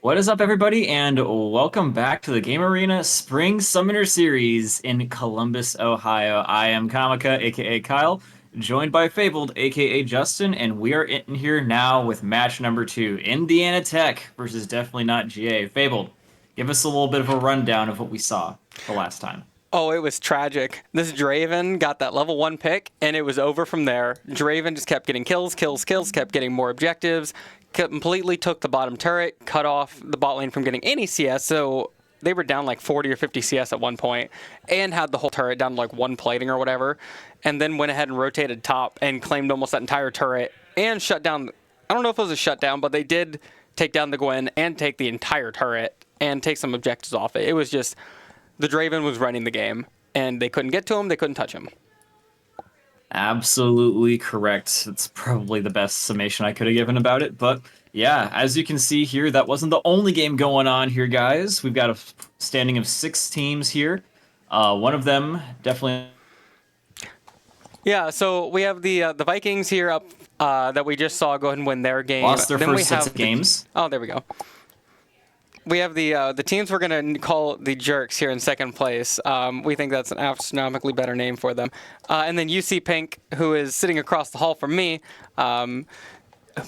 What is up, everybody, and welcome back to the Game Arena Spring Summoner Series in Columbus, Ohio. I am Kamika, aka Kyle, joined by Fabled, aka Justin, and we are in here now with match number 2, Indiana Tech versus Definitely Not GA. Fabled, give us a little bit of a rundown of what we saw the last time. Oh, it was tragic. This Draven got that level 1 pick, and it was over from there. Draven just kept getting kills, kept getting more objectives, completely took the bottom turret, cut off the bot lane from getting any CS, so they were down like 40 or 50 CS at one point, and had the whole turret down to like one plating or whatever, and then went ahead and rotated top and claimed almost that entire turret, and shut down, I don't know if it was a shutdown, but they did take down the Gwen, and take the entire turret, and take some objectives off it. It was just... the Draven was running the game, and they couldn't get to him, they couldn't touch him. Absolutely correct. It's probably the best summation I could have given about it. But yeah, as you can see here, that wasn't the only game going on here, guys. We've got a standing of 6 teams here. One of them definitely... Yeah, so we have the Vikings here up that we just saw go ahead and win their game. lost their Then we first 6 have games. Oh, there we go. We have the teams we're going to call the Jerks here in second place. We think that's an astronomically better name for them. And then UC Pink, who is sitting across the hall from me, went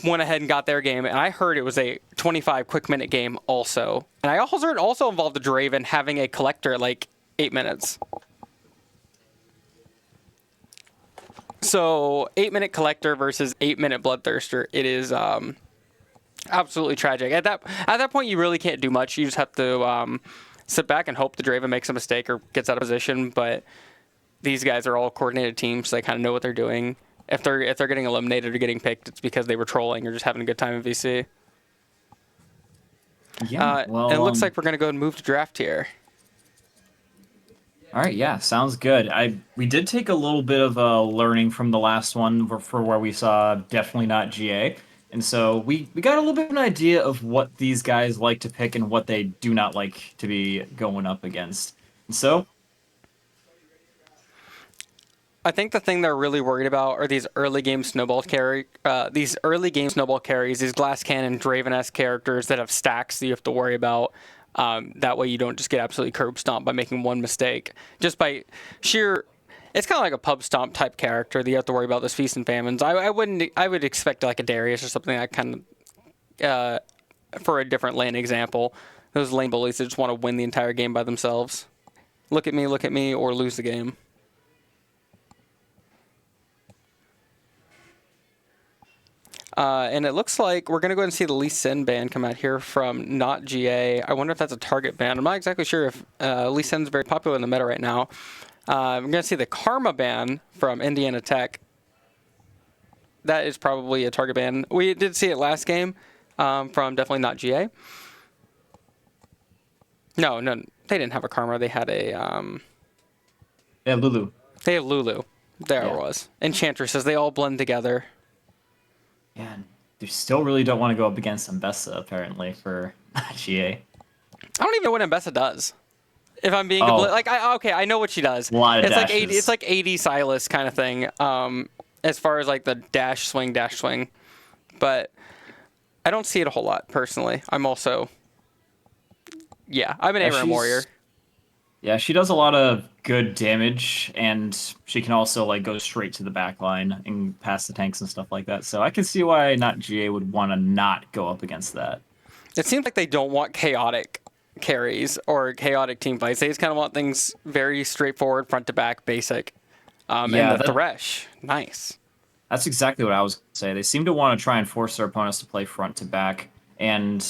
ahead and got their game. And I heard it was a 25 quick minute game also. And I also heard it also involved the Draven having a collector at like 8 minutes. So 8-minute collector versus 8-minute bloodthirster. It is... absolutely tragic. At that point, you really can't do much. You just have to sit back and hope the Draven makes a mistake or gets out of position. But these guys are all coordinated teams, so they kind of know what they're doing. If they're getting eliminated or getting picked, it's because they were trolling or just having a good time in VC. Yeah, well, and it looks like we're going to go and move to draft here. All right, yeah, sounds good. We did take a little bit of learning from the last one for where we saw Definitely Not GA. And so we got a little bit of an idea of what these guys like to pick and what they do not like to be going up against. And so I think the thing they're really worried about are these early game snowball carries, these glass cannon Draven-esque characters that have stacks that you have to worry about. That way you don't just get absolutely curb stomped by making one mistake. Just by sheer... It's kind of like a pub stomp type character that you have to worry about those feasts and famines. I would expect like a Darius or something like kind of for a different lane example. Those lane bullies that just want to win the entire game by themselves. Look at me, or lose the game. And it looks like we're going to go ahead and see the Lee Sin ban come out here from Not GA. I wonder if that's a target ban. I'm not exactly sure if Lee Sin's very popular in the meta right now. I'm going to see the Karma ban from Indiana Tech. That is probably a target ban. We did see it last game from Definitely Not GA. No, they didn't have a Karma. They had a... yeah, Lulu. They have Lulu. There it was. Enchantresses. They all blend together. Yeah, they still really don't want to go up against Mbessa, apparently, for GA. I don't even know what Mbessa does. If I'm being I know what she does. A lot of it's dashes. like 80, it's like 80 Silas kind of thing. As far as like the dash swing, but I don't see it a whole lot personally. I'm also, I'm an ARAM warrior. Yeah, she does a lot of good damage, and she can also like go straight to the back line and pass the tanks and stuff like that. So I can see why Not GA would want to not go up against that. It seems like they don't want chaotic carries or chaotic team fights. They just kind of want things very straightforward, front to back, basic. And the Thresh, nice. That's exactly what I was going to say. They seem to want to try and force their opponents to play front to back, and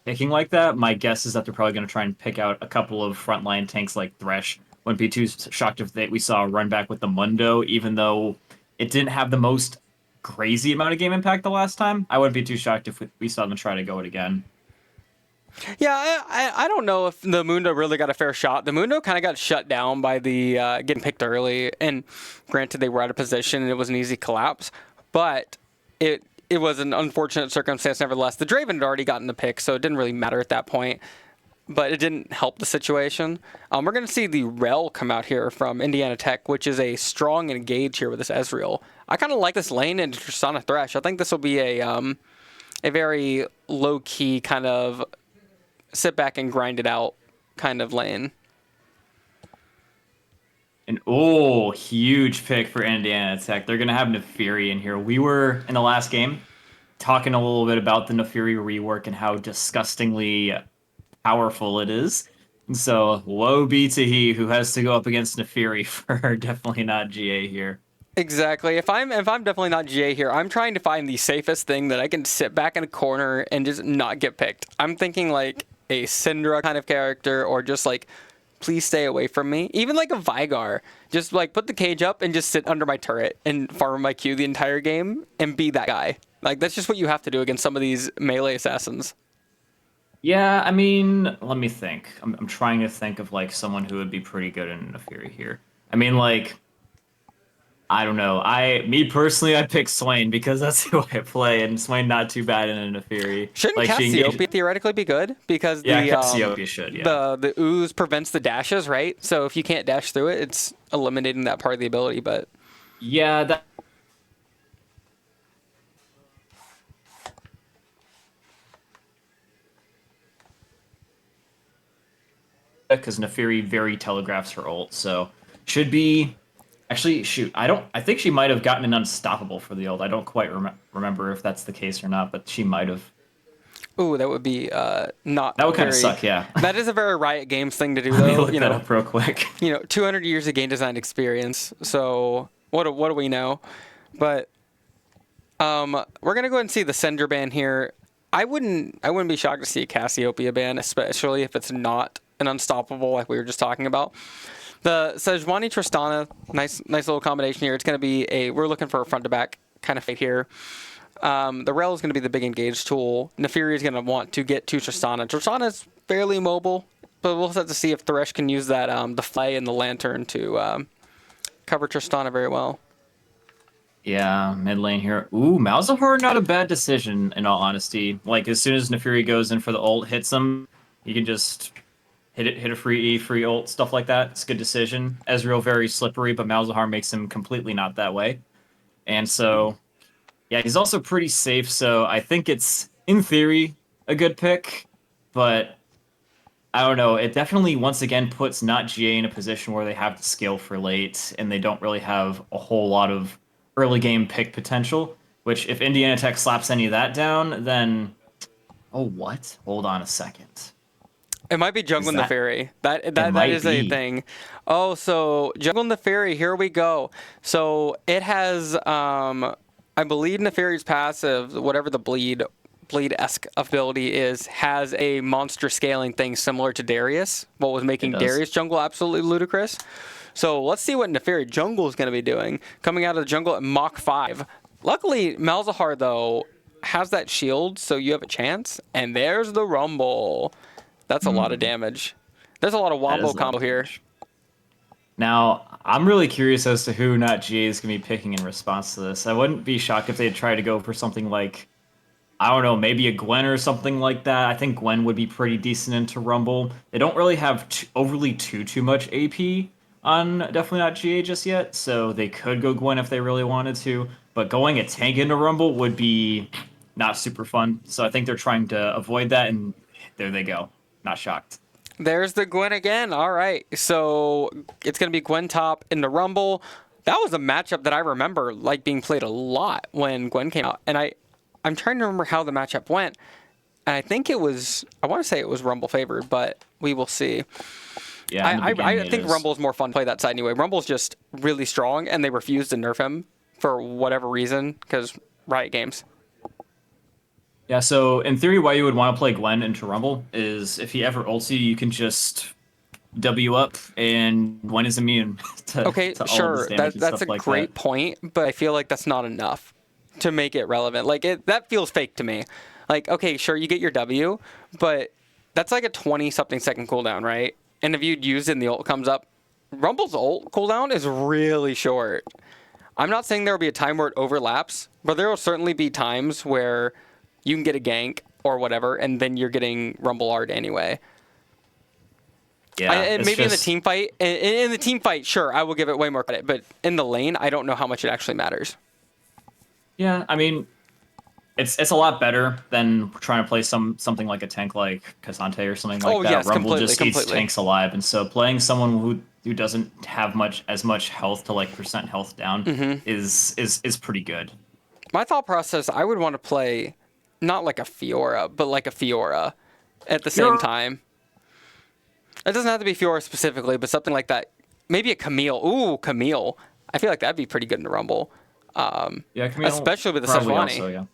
picking like that, my guess is that they're probably going to try and pick out a couple of frontline tanks like Thresh. Wouldn't be too shocked if we saw a run back with the Mundo, even though it didn't have the most crazy amount of game impact the last time. I wouldn't be too shocked if we saw them try to go it again. Yeah, I don't know if the Mundo really got a fair shot. The Mundo kind of got shut down by the getting picked early, and granted they were out of position and it was an easy collapse, but it was an unfortunate circumstance nevertheless. The Draven had already gotten the pick, so it didn't really matter at that point, but it didn't help the situation. We're going to see the Rel come out here from Indiana Tech, which is a strong engage here with this Ezreal. I kind of like this lane into Tristana Thresh. I think this will be a a very low-key kind of sit back and grind it out kind of lane. And huge pick for Indiana Tech. They're gonna have Nefiri in here. We were in the last game talking a little bit about the Nefiri rework and how disgustingly powerful it is. And so woe be to he who has to go up against Nefiri for definitely not GA here. Exactly. If I'm definitely not GA here, I'm trying to find the safest thing that I can sit back in a corner and just not get picked. I'm thinking like a Syndra kind of character, or just like, please stay away from me. Even like a Vigar. Just like put the cage up and just sit under my turret and farm my Q the entire game and be that guy. Like, that's just what you have to do against some of these melee assassins. Yeah, I mean, let me think. I'm trying to think of like someone who would be pretty good in Nefiri here. I mean, like, I don't know. Me personally, I pick Swain because that's who I play, and Swain not too bad in a Nefiri. Shouldn't Like she Cassiopeia engages. theoretically be good? Because Yeah, the Cassiopeia should. Yeah. the ooze prevents the dashes, right? So if you can't dash through it, it's eliminating that part of the ability. But Yeah, that. Because Nefiri very telegraphs her ult, so should be. Actually, shoot, I don't. I think she might have gotten an unstoppable for the ult. I don't quite remember if that's the case or not, but she might have. ooh, that would be not That would kind of very. suck, yeah. That is a very Riot Games thing to do, Let me though. look that up real quick. 200 years of game design experience. So what do we know? But we're gonna go ahead and see the Sender ban here. I wouldn't be shocked to see a Cassiopeia ban, especially if it's not an unstoppable like we were just talking about. The Sejuani Tristana, nice little combination here. It's gonna be we're looking for a front to back kind of fight here. The Rel is going to be the big engage tool. Nefiri is going to want to get to Tristana. Tristana is fairly mobile, but we'll have to see if Thresh can use that the Flay and the Lantern to cover Tristana very well. Yeah, mid lane here. Ooh, Malzahar, not a bad decision, in all honesty. Like, as soon as Nefiri goes in for the ult, hits him, you can just hit a free E, free ult, stuff like that. It's a good decision. Ezreal very slippery, but Malzahar makes him completely not that way. And so, yeah, he's also pretty safe, so I think it's, in theory, a good pick, but I don't know. It definitely, once again, puts not GA in a position where they have to scale for late, and they don't really have a whole lot of early game pick potential, which if Indiana Tech slaps any of that down, then... Oh, what? Hold on a second. It might be Jungle that- Nefiri. That might is a be. thing. Oh, so Jungle Nefiri, here we go. So it has, I believe Nefiri's passive, whatever the bleed-esque ability is, has a monster scaling thing similar to Darius, what was making does. Darius jungle absolutely ludicrous. So let's see what Nefiri jungle is going to be doing. Coming out of the jungle at Mach 5. Luckily, Malzahar, though, has that shield, so you have a chance. And there's the Rumble. That's a lot of damage. There's a lot of That is a wombo lot combo of here. damage. Now, I'm really curious as to who not GA is going to be picking in response to this. I wouldn't be shocked if they tried to go for something like, I don't know, maybe a Gwen or something like that. I think Gwen would be pretty decent into Rumble. They don't really have overly too much AP on Definitely Not GA just yet, so they could go Gwen if they really wanted to. But going a tank into Rumble would be not super fun. So I think they're trying to avoid that, and there they go. Not shocked. There's the Gwen again. All right. So it's going to be Gwen top in the Rumble. That was a matchup that I remember like being played a lot when Gwen came out. And I'm trying to remember how the matchup went. And I think I want to say it was Rumble favored, but we will see. Yeah, I think Rumble is more fun to play that side anyway. Rumble's just really strong, and they refused to nerf him for whatever reason, because Riot Games. Yeah, so in theory, why you would want to play Gwen into Rumble is if he ever ults you, you can just W up, and Gwen is immune to, Okay, to all sure, of this damage and that's stuff a like great that. point, but I feel like that's not enough to make it relevant. Like, that feels fake to me. Like, okay, sure, you get your W, but that's like a 20-something second cooldown, right? And if you'd use it and the ult comes up, Rumble's ult cooldown is really short. I'm not saying there will be a time where it overlaps, but there will certainly be times where you can get a gank or whatever, and then you're getting Rumble art anyway. Yeah, And it's maybe in the just- team fight, in the team fight, sure, I will give it way more credit. But in the lane, I don't know how much it actually matters. Yeah, I mean, it's a lot better than trying to play something like a tank like Kazante or something like Oh that. yes, Rumble completely, just eats completely. tanks alive, and so playing someone who doesn't have much health to like percent health down is pretty good. My thought process, I would want to play not like a Fiora, but like a Fiora at the same You're time. It doesn't have to be Fiora specifically, but something like that. Maybe a Camille. Ooh, Camille. I feel like that'd be pretty good in the Rumble, yeah, Camille especially with the probably Sejuani. also, yeah.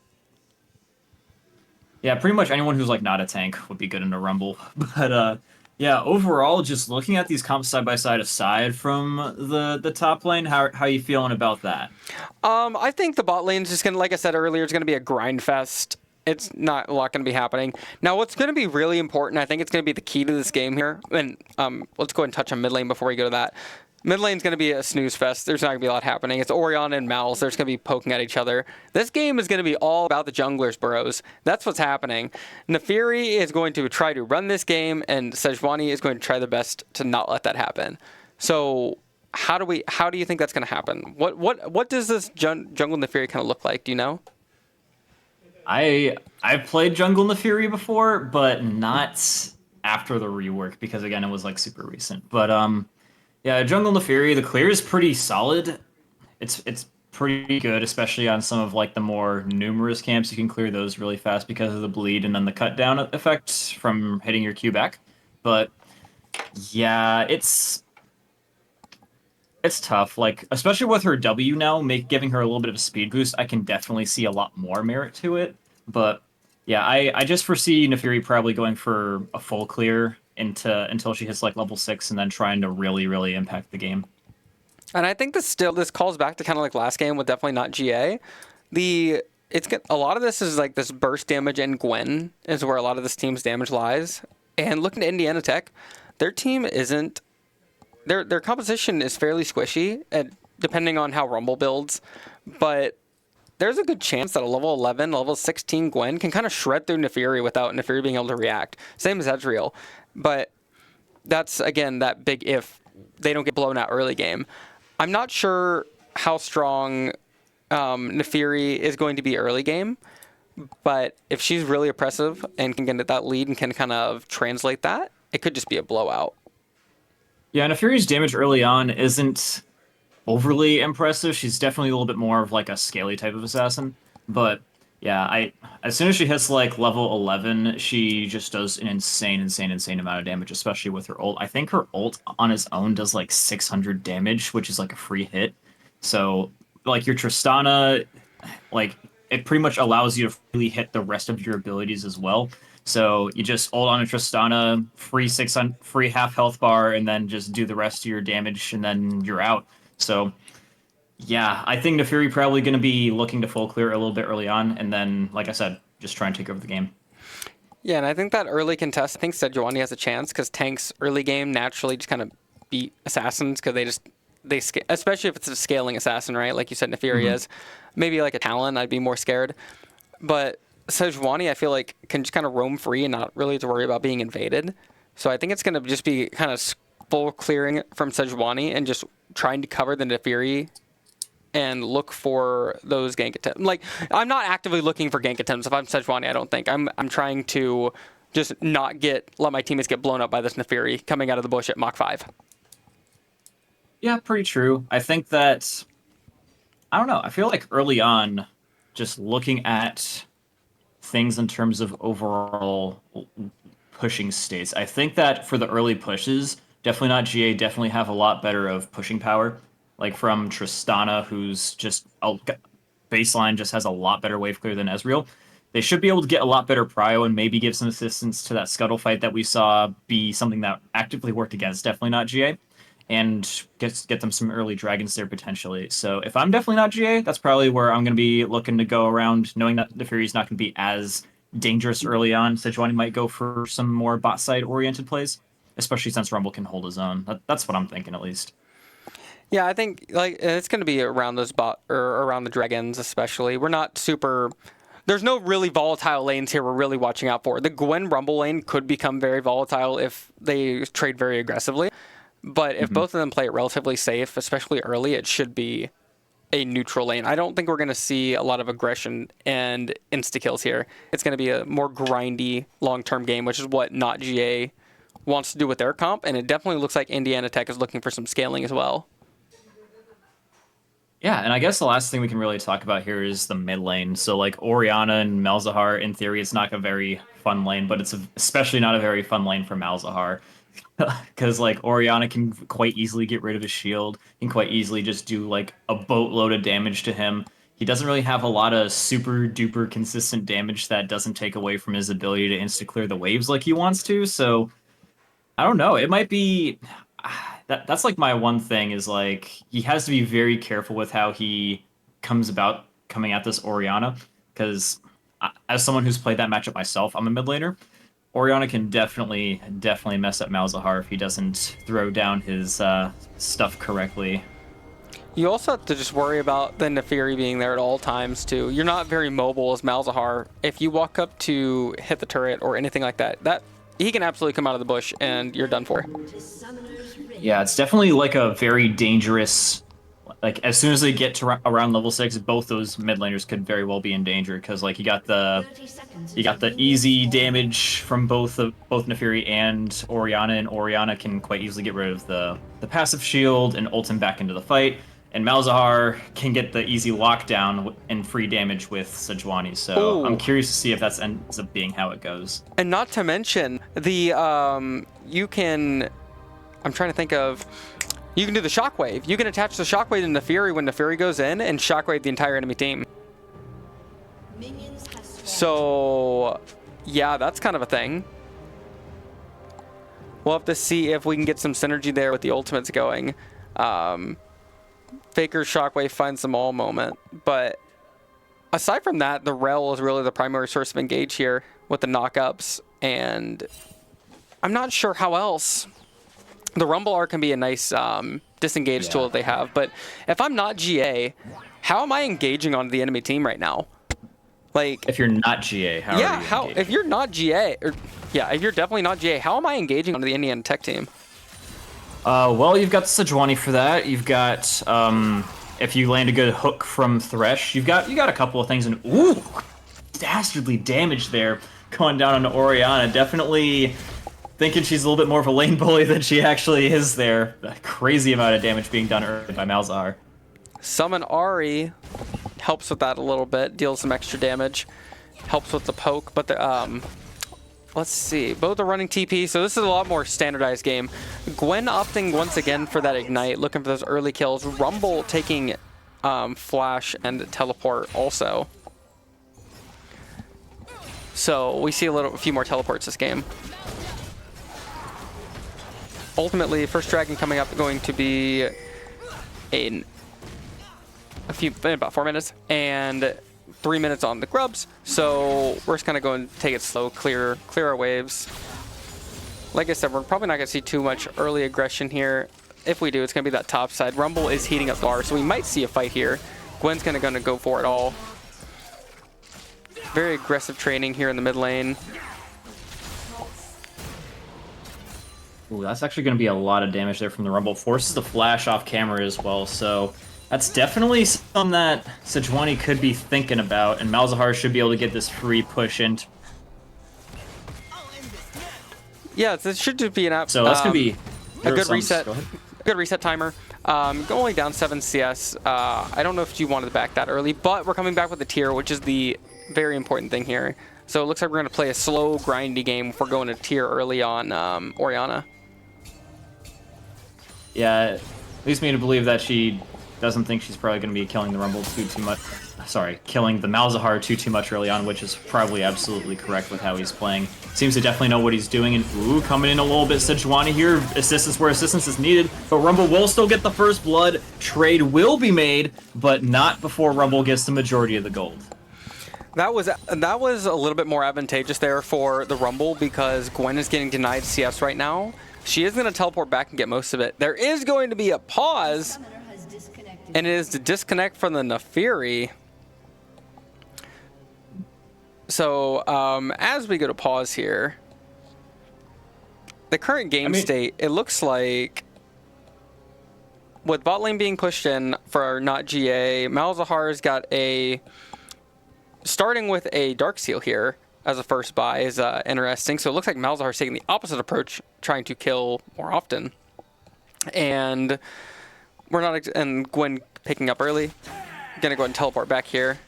Yeah, pretty much anyone who's like not a tank would be good in a rumble. But yeah, overall, just looking at these comps side by side, aside from the top lane, how you feeling about that? I think the bot lane's just gonna, like I said earlier, it's gonna be a grind fest. It's not a lot gonna be happening. Now, what's gonna be really important, I think it's gonna be the key to this game here. And let's go ahead and touch on mid lane before we go to that. Mid lane's gonna be a snooze fest. There's not gonna be a lot happening. It's Orianna and Mal's. They're just gonna be poking at each other. This game is gonna be all about the junglers, bros. That's what's happening. Nefiri is going to try to run this game, and Sejuani is going to try their best to not let that happen. So how do you think that's going to happen? What does this jungle Nefiri kind of look like? Do you know? I've played Jungle Nefiri before, but not after the rework because again it was like super recent. But yeah, Jungle Nefiri, the clear is pretty solid. It's pretty good, especially on some of like the more numerous camps. You can clear those really fast because of the bleed and then the cut down effect from hitting your Q back. But yeah, it's tough. Like especially with her W now, giving her a little bit of a speed boost, I can definitely see a lot more merit to it. But yeah, I just foresee Nefiri probably going for a full clear into until she hits like level 6 and then trying to really impact the game. And I think this calls back to kind of like last game with definitely not GA. A lot of this is like this burst damage and Gwen is where a lot of this team's damage lies. And looking to Indiana Tech, their team isn't their composition is fairly squishy, and depending on how Rumble builds, but there's a good chance that a level 11, level 16 Gwen can kind of shred through Nefiri without Nefiri being able to react. Same as Ezreal, but that's again that big if they don't get blown out early game. I'm not sure how strong Nefiri is going to be early game, but if she's really oppressive and can get that lead and can kind of translate that, it could just be a blowout. Yeah, Nefiri's damage early on isn't overly impressive. She's definitely a little bit more of like a scaly type of assassin. But yeah, I as soon as she hits like level 11, she just does an insane amount of damage, especially with her ult. I think her ult on its own does like 600 damage, which is like a free hit. So like your Tristana, like it pretty much allows you to really hit the rest of your abilities as well. So you just ult on a Tristana, free 600, free half health bar, and then just do the rest of your damage, and then you're out. So yeah, I think Nefiri probably going to be looking to full clear a little bit early on, and then, like I said, just try and take over the game. Yeah, and I think that early contest, I think Sejuani has a chance because tanks early game naturally just kind of beat assassins because especially if it's a scaling assassin, right? Like you said, Nefiri is. Maybe like a Talon, I'd be more scared. But Sejuani, I feel like, can just kind of roam free and not really have to worry about being invaded. So I think it's going to just be kind of full clearing from Sejuani and just trying to cover the Nefiri and look for those gank attempts. Like, I'm not actively looking for gank attempts if I'm Sejuani, I don't think. I'm trying to just not let my teammates get blown up by this Nefiri coming out of the bush at Mach 5. Yeah, pretty true. I think that, I don't know, I feel like early on, just looking at things in terms of overall pushing states, I think that for the early pushes, definitely not GA, definitely have a lot better of pushing power. Like from Tristana, who's just baseline just has a lot better wave clear than Ezreal. They should be able to get a lot better prio and maybe give some assistance to that scuttle fight that we saw be something that actively worked against. Definitely not GA, and get them some early dragons there potentially. So if I'm definitely not GA, that's probably where I'm going to be looking to go around, knowing that the Fury's not going to be as dangerous early on. Sejuani might go for some more bot side oriented plays, especially since Rumble can hold his own. That's what I'm thinking at least. Yeah, I think like it's going to be around those or around the dragons especially. We're not super. There's no really volatile lanes here we're really watching out for. The Gwen Rumble lane could become very volatile if they trade very aggressively. But if both of them play it relatively safe, especially early, a neutral lane. I don't think we're going to see a lot of aggression and insta-kills here. It's going to be a more grindy long-term game, which is what Not GA wants to do with their comp, and it definitely looks like Indiana Tech is looking for some scaling as well. Yeah, and I guess the last thing we can really talk about here is the mid lane. So like Orianna and Malzahar, in theory, it's not a very fun lane, but it's especially not a very fun lane for Malzahar. Because like Orianna can quite easily get rid of his shield, can quite easily just do like a boatload of damage to him. He doesn't really have a lot of super duper consistent damage that doesn't take away from his ability to insta clear the waves like he wants to. So I don't know. It might be that's like my one thing is like he has to be very careful with how he comes about coming at this Orianna because as someone who's played that matchup myself, I'm a mid laner. Orianna can definitely mess up Malzahar if he doesn't throw down his stuff correctly. You also have to just worry about the Nefiri being there at all times, too. You're not very mobile as Malzahar. If you walk up to hit the turret or anything like that he can absolutely come out of the bush and you're done for. Yeah, it's definitely like a very dangerous. Like as soon as they get to around level 6, both those mid laners could very well be in danger because like you got the easy damage from both Nefiri and Orianna can quite easily get rid of the passive shield and ult him back into the fight. And Malzahar can get the easy lockdown and free damage with Sejuani. So Ooh. I'm curious to see if that ends up being how it goes. And not to mention the you can. I'm trying to think of. You can do the shockwave. You can attach the shockwave to Nefiri when Nefiri goes in and shockwave the entire enemy team. So, yeah, that's kind of a thing. We'll have to see if we can get some synergy there with the ultimates going. Faker's shockwave finds them all moment. But aside from that, the Rel is really the primary source of engage here with the knockups. And I'm not sure how else. The Rumble R can be a nice disengage tool that they have, but if I'm not GA, how am I engaging onto the enemy team right now? Like, if you're not GA, how are you if you're not GA, if you're definitely not GA, how am I engaging onto the Indiana Tech team? Well, you've got Sejuani for that. You've got if you land a good hook from Thresh, you got a couple of things. And ooh, dastardly damage there going down on Orianna. Definitely thinking she's a little bit more of a lane bully than she actually is there. A crazy amount of damage being done early by Malzahar. Summon Ari helps with that a little bit, deals some extra damage, helps with the poke, but the let's see, both are running TP, so this is a lot more standardized game. Gwen opting once again for that ignite, looking for those early kills. Rumble taking flash and teleport also. So we see a few more teleports this game. Ultimately, first dragon coming up going to be in about 4 minutes and 3 minutes on the grubs. So we're just gonna go and take it slow, clear our waves. Like I said, we're probably not gonna see too much early aggression here. If we do, it's gonna be that top side. Rumble is heating up bar, so we might see a fight here. Gwen's gonna go for it all. Very aggressive training here in the mid lane. Ooh, that's actually going to be a lot of damage there from the Rumble. Forces the flash off camera as well, so that's definitely something that Sejuani could be thinking about, and Malzahar should be able to get this free push into. Yeah, it should just be an app. So that's going to be a good reset. Good reset timer. Going down 7 CS. I don't know if you wanted to back that early, but we're coming back with the tier, which is the very important thing here. So it looks like we're going to play a slow, grindy game if we're going to tier early on Orianna. Yeah, it leads me to believe that she doesn't think she's probably going to be killing the Rumble too much. Sorry, killing the Malzahar too much early on, which is probably absolutely correct with how he's playing. Seems to definitely know what he's doing, and ooh, coming in a little bit Sejuani here. Assistance where assistance is needed, but Rumble will still get the first blood. Trade will be made, but not before Rumble gets the majority of the gold. That was a little bit more advantageous there for the Rumble because Gwen is getting denied CS right now. She is going to teleport back and get most of it. There is going to be a pause, and it is to disconnect from the Nefiri. So as we go to pause here, the current game state, it looks like with bot lane being pushed in for not GA, Malzahar's got a... Starting with a Darksteel here as a first buy is interesting. So it looks like Malzahar's taking the opposite approach, trying to kill more often. And we're not... And Gwen picking up early. Gonna go ahead and teleport back here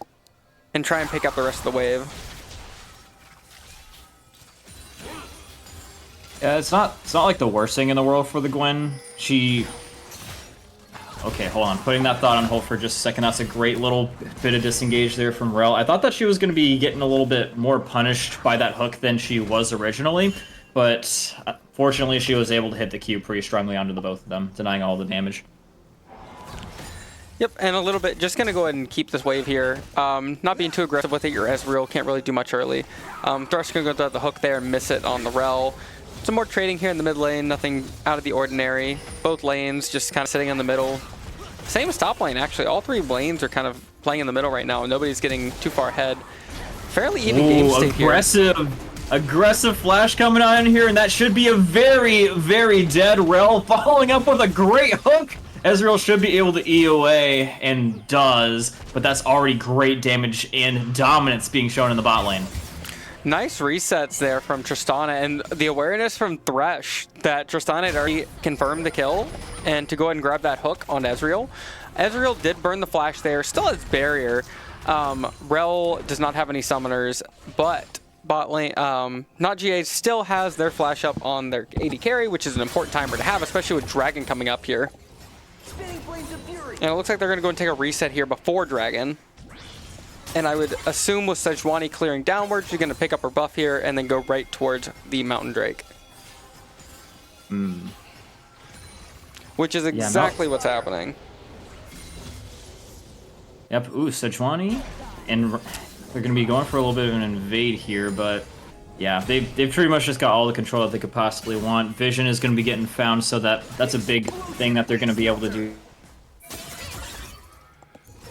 and try and pick up the rest of the wave. Yeah, it's not like the worst thing in the world for the Gwen. She... Okay, hold on. Putting that thought on hold for just a second. That's a great little bit of disengage there from Rel. I thought that she was going to be getting a little bit more punished by that hook than she was originally, but fortunately she was able to hit the Q pretty strongly onto the both of them, denying all the damage. Yep, and a little bit, just going to go ahead and keep this wave here. Not being too aggressive with it, your Ezreal can't really do much early. Thrush going to go through the hook there and miss it on the Rel. Some more trading here in the mid lane, nothing out of the ordinary. Both lanes just kind of sitting in the middle. Same as top lane, actually. All three lanes are kind of playing in the middle right now. Nobody's getting too far ahead. Fairly even game state aggressive. Here. Aggressive flash coming on in here, and that should be a very, very dead Rel, following up with a great hook. Ezreal should be able to EOA, and does, but that's already great damage and dominance being shown in the bot lane. Nice resets there from Tristana, and the awareness from Thresh that Tristana had already confirmed the kill, and to go ahead and grab that hook on Ezreal. Ezreal did burn the flash there, still has barrier. Rel does not have any summoners, but bot lane, not GA still has their flash up on their AD carry, which is an important timer to have, especially with Dragon coming up here. And it looks like they're going to go and take a reset here before Dragon. And I would assume with Sejuani clearing downwards, you're going to pick up her buff here and then go right towards the Mountain Drake. Which is exactly what's happening. Yep, ooh, Sejuani. And they're going to be going for a little bit of an invade here, but yeah, they've pretty much just got all the control that they could possibly want. Vision is going to be getting found, so that's a big thing that they're going to be able to do.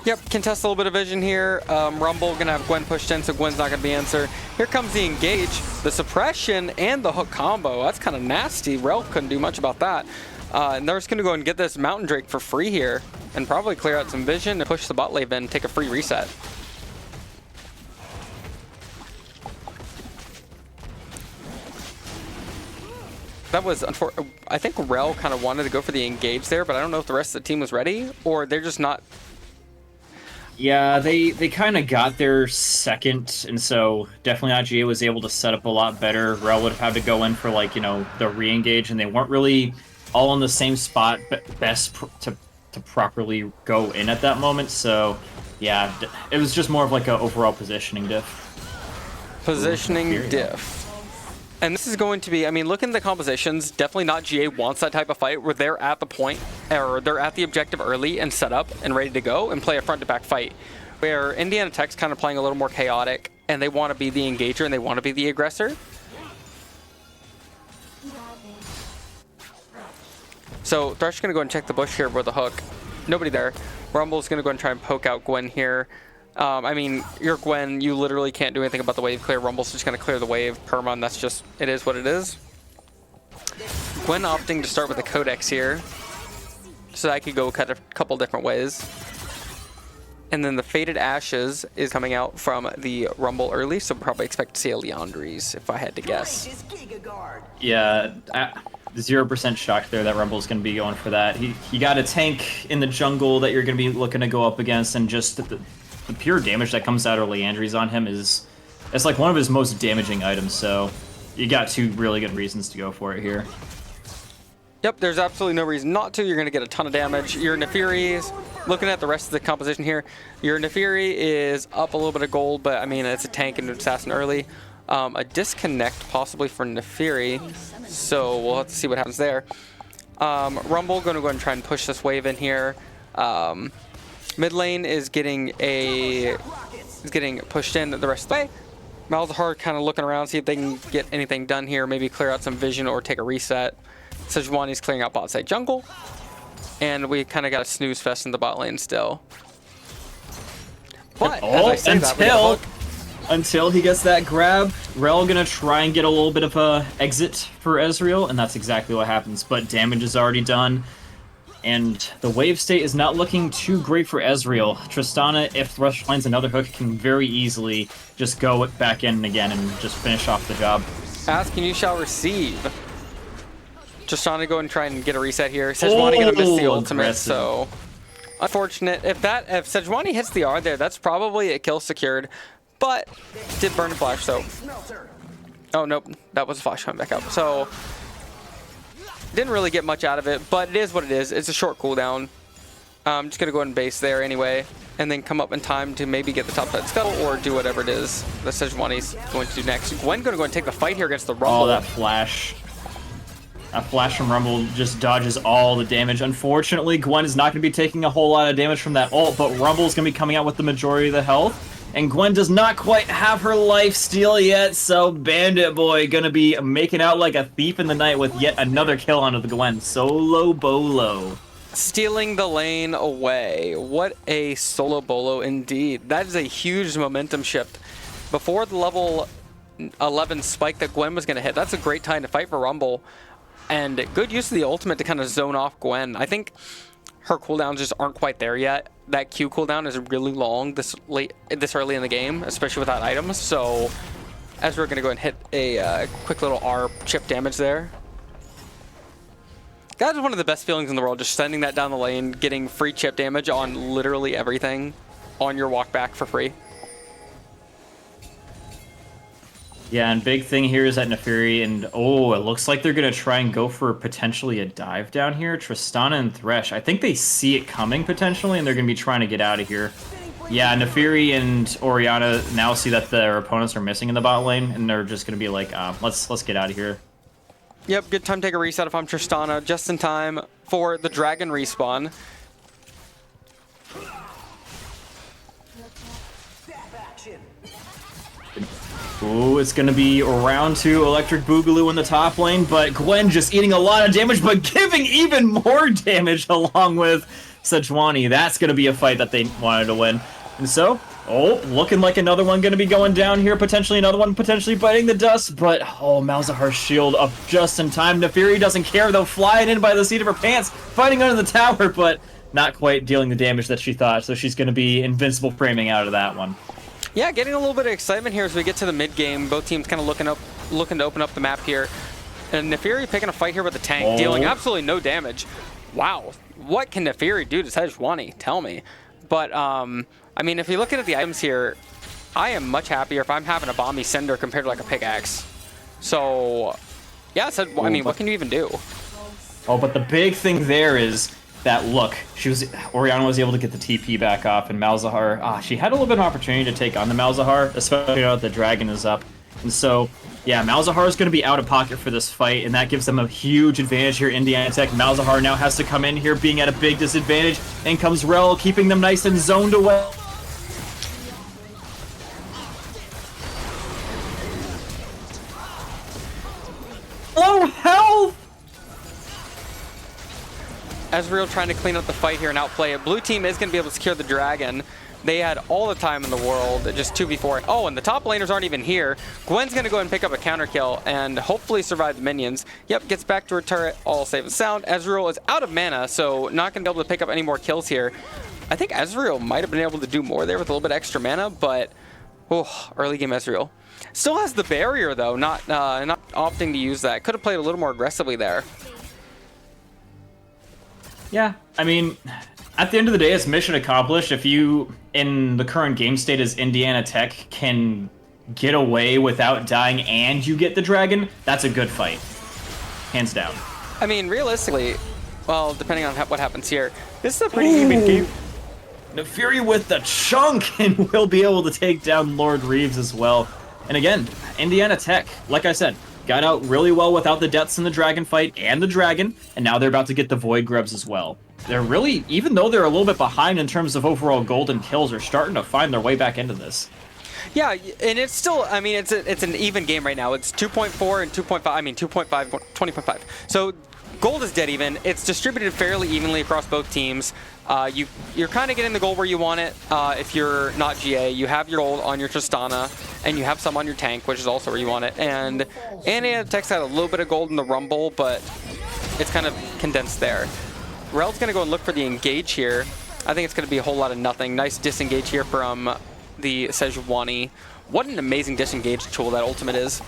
Yep, contest a little bit of vision here. Rumble going to have Gwen pushed in, so Gwen's not going to be answered. Here comes the engage, the suppression, and the hook combo. That's kind of nasty. Rel couldn't do much about that. And they're just going to go and get this Mountain Drake for free here, and probably clear out some vision and push the bot lane in, take a free reset. That was unfortunate. I think Rel kind of wanted to go for the engage there, but I don't know if the rest of the team was ready, or they're just not. Yeah, they kind of got their second, and so definitely IGA was able to set up a lot better. Rel would have had to go in for, like, you know, the re-engage, and they weren't really all in the same spot, but best to properly go in at that moment. So, yeah, it was just more of like an overall positioning diff. Positioning diff. And this is going to be, I mean, looking at the compositions, definitely not GA wants that type of fight where they're at the point, or they're at the objective early and set up and ready to go and play a front-to-back fight. Where Indiana Tech's kind of playing a little more chaotic, and they want to be the engager and they want to be the aggressor. So Thresh is going to go and check the bush here with the hook. Nobody there. Rumble's going to go and try and poke out Gwen here. I mean, your Gwen, you literally can't do anything about the wave clear. Rumble's just going to clear the wave. Perma, that's just, it is what it is. Gwen opting to start with the Codex here. So I could go cut a couple different ways. And then the Faded Ashes is coming out from the Rumble early, so probably expect to see a Leandries, if I had to guess. Yeah, 0% shocked there that Rumble's going to be going for that. He got a tank in the jungle that you're going to be looking to go up against, and just the pure damage that comes out of Leandries on him it's like one of his most damaging items, so you got two really good reasons to go for it here. Yep, there's absolutely no reason not to. You're going to get a ton of damage. Your Nefiri is, looking at the rest of the composition here, your Nefiri is up a little bit of gold, but I mean, it's a tank and an assassin early. A disconnect possibly for Nefiri, so we'll have to see what happens there. Rumble going to go ahead and try and push this wave in here. Mid lane is getting pushed in the rest of the way. Malzahar kind of looking around, see if they can get anything done here, maybe clear out some vision or take a reset. Sejuani's clearing out bot side jungle, and we kind of got a snooze fest in the bot lane still. But until he gets that grab, Rel gonna try and get a little bit of a exit for Ezreal, and that's exactly what happens. But damage is already done. And the wave state is not looking too great for Ezreal. Tristana, if Thrush finds another hook, can very easily just go back in again and just finish off the job. Ask and you shall receive. Tristana go and try and get a reset here. Sejuani gonna miss the ultimate, aggressive. so unfortunate. If Sejuani hits the R there, that's probably a kill secured. But did burn a flash, so. Oh nope, that was a flash coming back up. So didn't really get much out of it, but it is what it is. It's a short cooldown. I'm just gonna go ahead and base there anyway, and then come up in time to maybe get the top side scuttle or do whatever it is that Sejuani's going to do next. Gwen gonna go and take the fight here against the Rumble. Oh, that flash. A flash from Rumble just dodges all the damage. Unfortunately, Gwen is not going to be taking a whole lot of damage from that ult, but Rumble's going to be coming out with the majority of the health. And Gwen does not quite have her life steal yet, so Bandit Boy going to be making out like a thief in the night with yet another kill onto the Gwen. Solo Bolo. Stealing the lane away. What a solo bolo indeed. That is a huge momentum shift. Before the level 11 spike that Gwen was going to hit, that's a great time to fight for Rumble. And good use of the ultimate to kind of zone off Gwen. I think her cooldowns just aren't quite there yet. That Q cooldown is really long this early in the game, especially without items. So as we're going to go and hit a quick little R chip damage there. That is one of the best feelings in the world, just sending that down the lane, getting free chip damage on literally everything on your walk back for free. Yeah, and big thing here is that Neferi, and oh, it looks like they're going to try and go for potentially a dive down here. Tristana and Thresh, I think they see it coming potentially, and they're going to be trying to get out of here. Yeah, Neferi and Orianna now see that their opponents are missing in the bot lane, and they're just going to be like, let's get out of here. Yep, good time to take a reset if I'm Tristana, just in time for the dragon respawn. Ooh, it's going to be round 2 Electric Boogaloo in the top lane, but Gwen just eating a lot of damage, but giving even more damage along with Sejuani. That's going to be a fight that they wanted to win. And so, oh, looking like another one going to be going down here, potentially another one potentially biting the dust, but oh, Malzahar's shield up just in time. Neferi doesn't care, though, flying in by the seat of her pants, fighting under the tower, but not quite dealing the damage that she thought, so she's going to be invincible framing out of that one. Yeah, getting a little bit of excitement here as we get to the mid game. Both teams kind of looking to open up the map here. And Neferi picking a fight here with the tank, dealing absolutely no damage. Wow, what can Neferi do to Sejuani? Tell me. But I mean, if you're looking at the items here, I am much happier if I'm having a Bomby Cinder compared to like a pickaxe. So yeah, so I mean, what can you even do? Oh, but the big thing there is that look, Orianna was able to get the TP back off, and Malzahar, she had a little bit of opportunity to take on the Malzahar, especially now that the dragon is up. And so, yeah, Malzahar is going to be out of pocket for this fight, and that gives them a huge advantage here. Indiana Tech, Malzahar now has to come in here being at a big disadvantage, and comes Rel, keeping them nice and zoned away. Oh, health! Ezreal trying to clean up the fight here and outplay it. Blue team is going to be able to secure the dragon. They had all the time in the world, just 2v4. Oh, and the top laners aren't even here. Gwen's going to go and pick up a counter kill and hopefully survive the minions. Yep, gets back to her turret, all safe and sound. Ezreal is out of mana, so not going to be able to pick up any more kills here. I think Ezreal might have been able to do more there with a little bit extra mana, but early game Ezreal. Still has the barrier, though, not opting to use that. Could have played a little more aggressively there. Yeah, I mean, at the end of the day, it's mission accomplished. If you, in the current game state as Indiana Tech, can get away without dying and you get the dragon, that's a good fight. Hands down. I mean, realistically, well, depending on what happens here, this is a pretty even game. Neferi with the chunk, and will be able to take down Lord Reeves as well. And again, Indiana Tech, like I said, got out really well without the deaths in the dragon fight and the dragon, and now they're about to get the void grubs as well. They're really, even though they're a little bit behind in terms of overall golden kills, are starting to find their way back into this. Yeah, and it's still, I mean, it's an even game right now. It's 2.4 and 2.5, I mean 2.5, 20.5. So gold is dead even. It's distributed fairly evenly across both teams. You're kind of getting the gold where you want it if you're not GA. You have your gold on your Tristana, and you have some on your tank, which is also where you want it. And Indiana Tech's had a little bit of gold in the Rumble, but it's kind of condensed there. Rel's going to go and look for the engage here. I think it's going to be a whole lot of nothing. Nice disengage here from the Sejuani. What an amazing disengage tool that ultimate is.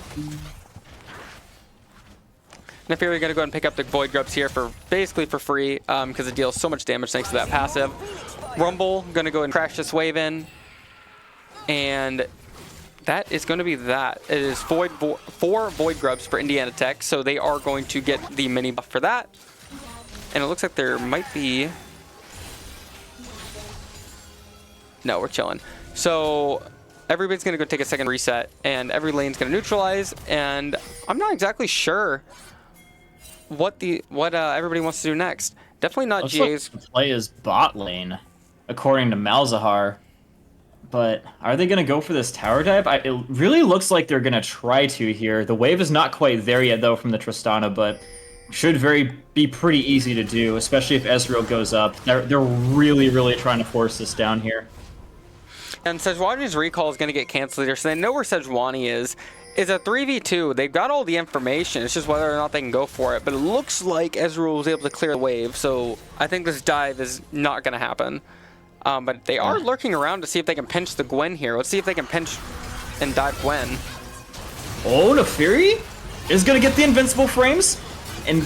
Nefiri going to go and pick up the Void Grubs here for basically for free because it deals so much damage thanks to that passive. Rumble going to go and crash this wave in. And that is going to be that. It is 4 Void Grubs for Indiana Tech, so they are going to get the mini buff for that. And it looks like there might be... No, we're chilling. So everybody's going to go take a second reset, and every lane's going to neutralize, and I'm not exactly sure what everybody wants to do next. Definitely not GA's. Play is bot lane, according to Malzahar. But are they going to go for this tower dive? It really looks like they're going to try to here. The wave is not quite there yet, though, from the Tristana, but should be pretty easy to do, especially if Ezreal goes up. They're really, really trying to force this down here. And Sejuani's recall is going to get canceled here, so they know where Sejuani is. It's a 3v2. They've got all the information. It's just whether or not they can go for it. But it looks like Ezreal was able to clear the wave, so I think this dive is not going to happen. But they are lurking around to see if they can pinch the Gwen here. Let's see if they can pinch and dive Gwen. Oh, Nefiri is going to get the invincible frames. And